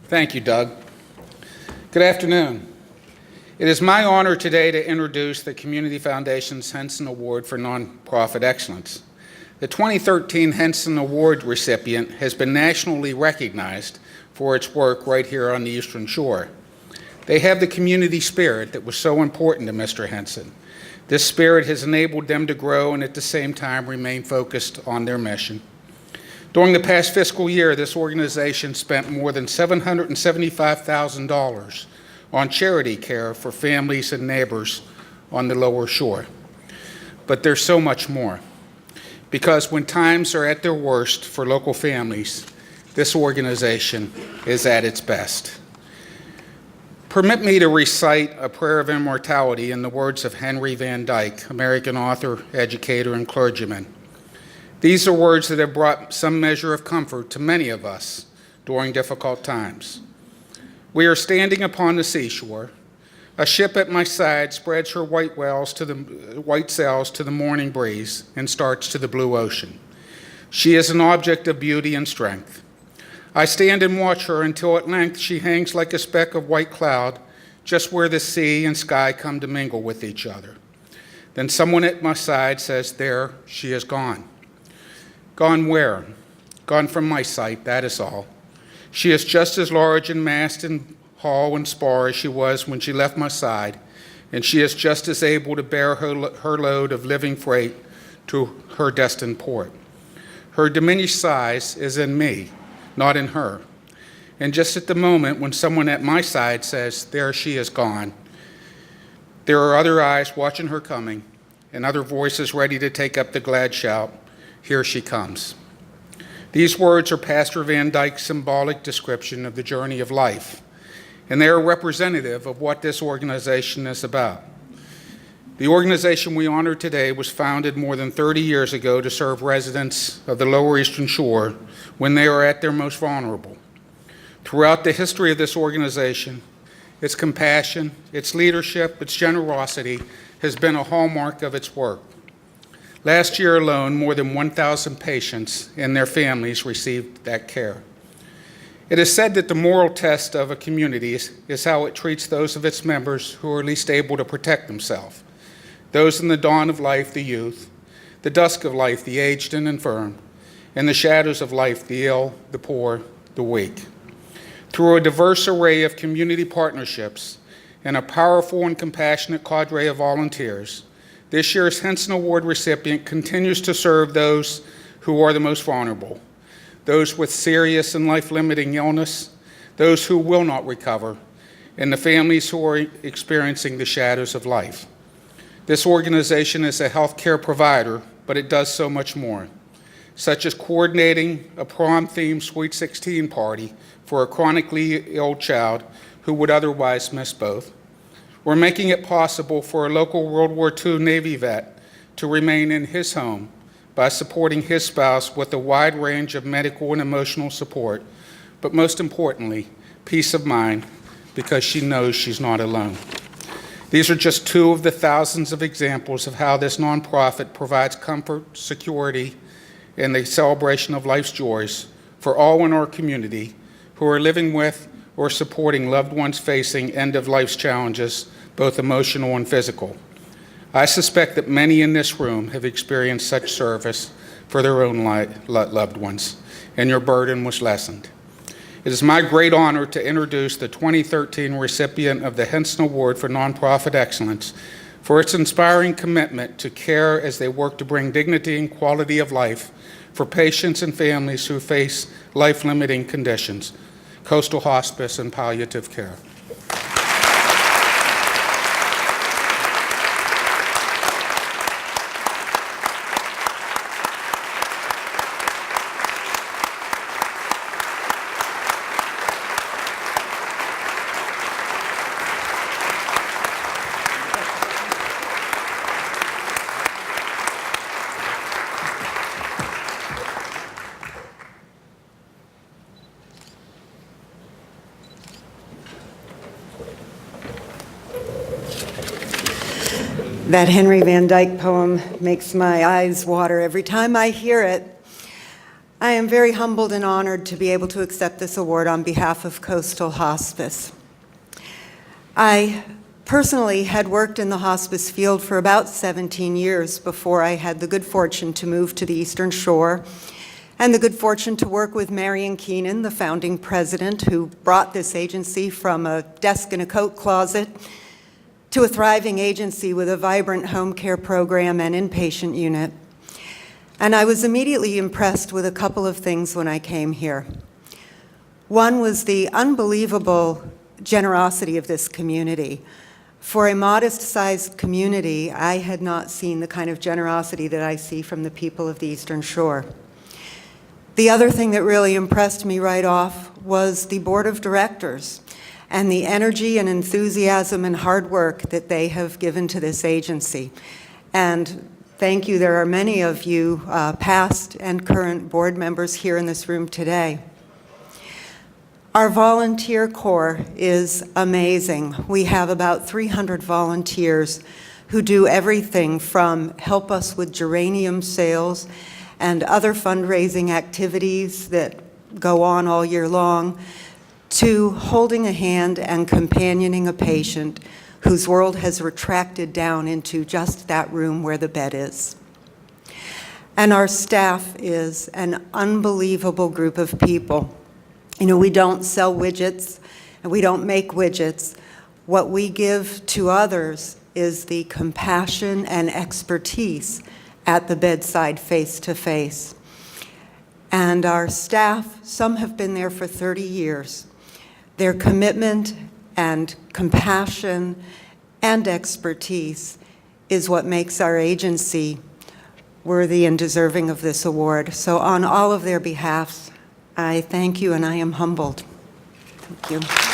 Thank you, Doug. Good afternoon. It is my honor today to introduce the Community Foundation's Henson Award for Nonprofit Excellence. The 2013 Henson Award recipient has been nationally recognized for its work right here on the Eastern Shore. They have the community spirit that was so important to Mr. Henson. This spirit has enabled them to grow and at the same time remain focused on their mission. During the past fiscal year, this organization spent more than $775,000 on charity care for families and neighbors on the lower shore. But there's so much more. Because when times are at their worst for local families, this organization is at its best. Permit me to recite a prayer of immortality in the words of Henry Van Dyke, American author, educator, and clergyman. These are words that have brought some measure of comfort to many of us during difficult times. We are standing upon the seashore. A ship at my side spreads her white sails to the morning breeze and starts to the blue ocean. She is an object of beauty and strength. I stand and watch her until at length she hangs like a speck of white cloud just where the sea and sky come to mingle with each other. Then someone at my side says, "There, she is gone." Gone where? Gone from my sight, that is all. She is just as large in mast and hull and spar as she was when she left my side, and she is just as able to bear her load of living freight to her destined port. Her diminished size is in me, not in her. And just at the moment when someone at my side says, "There she is gone," there are other eyes watching her coming and other voices ready to take up the glad shout, "Here she comes." These words are Pastor Van Dyke's symbolic description of the journey of life, and they are representative of what this organization is about. The organization we honor today was founded more than 30 years ago to serve residents of the Lower Eastern Shore when they are at their most vulnerable. Throughout the history of this organization, its compassion, its leadership, its generosity has been a hallmark of its work. Last year alone, more than 1,000 patients and their families received that care. It is said that the moral test of a community is how it treats those of its members who are least able to protect themselves. Those in the dawn of life, the youth, the dusk of life, the aged and infirm, and the shadows of life, the ill, the poor, the weak. Through a diverse array of community partnerships and a powerful and compassionate cadre of volunteers, this year's Henson Award recipient continues to serve those who are the most vulnerable, those with serious and life-limiting illness, those who will not recover, and the families who are experiencing the shadows of life. This organization is a healthcare provider, but it does so much more, such as coordinating a prom-themed Sweet 16 party for a chronically ill child who would otherwise miss both. We're making it possible for a local World War II Navy vet to remain in his home by supporting his spouse with a wide range of medical and emotional support, but most importantly, peace of mind, because she knows she's not alone. These are just two of the thousands of examples of how this nonprofit provides comfort, security, and the celebration of life's joys for all in our community who are living with or supporting loved ones facing end-of-life's challenges, both emotional and physical. I suspect that many in this room have experienced such service for their own loved ones, and your burden was lessened. It is my great honor to introduce the 2013 recipient of the Henson Award for Nonprofit Excellence for its inspiring commitment to care as they work to bring dignity and quality of life for patients and families who face life-limiting conditions, Coastal Hospice and Palliative Care. That Henry Van Dyke poem makes my eyes water every time I hear it. I am very humbled and honored to be able to accept this award on behalf of Coastal Hospice. I personally had worked in the hospice field for about 17 years before I had the good fortune to move to the Eastern Shore and the good fortune to work with Marion Keenan, the founding president, who brought this agency from a desk in a coat closet to a thriving agency with a vibrant home care program and inpatient unit. And I was immediately impressed with a couple of things when I came here. One was the unbelievable generosity of this community. For a modest-sized community, I had not seen the kind of generosity that I see from the people of the Eastern Shore. The other thing that really impressed me right off was the board of directors and the energy and enthusiasm and hard work that they have given to this agency. And thank you. There are many of you, past and current board members here in this room today. Our volunteer corps is amazing. We have about 300 volunteers who do everything from help us with geranium sales and other fundraising activities that go on all year long, to holding a hand and companioning a patient whose world has retracted down into just that room where the bed is. And our staff is an unbelievable group of people. You know, we don't sell widgets and we don't make widgets. What we give to others is the compassion and expertise at the bedside, face to face. And our staff, some have been there for 30 years. Their commitment and compassion and expertise is what makes our agency worthy and deserving of this award. So on all of their behalfs, I thank you and I am humbled. Thank you.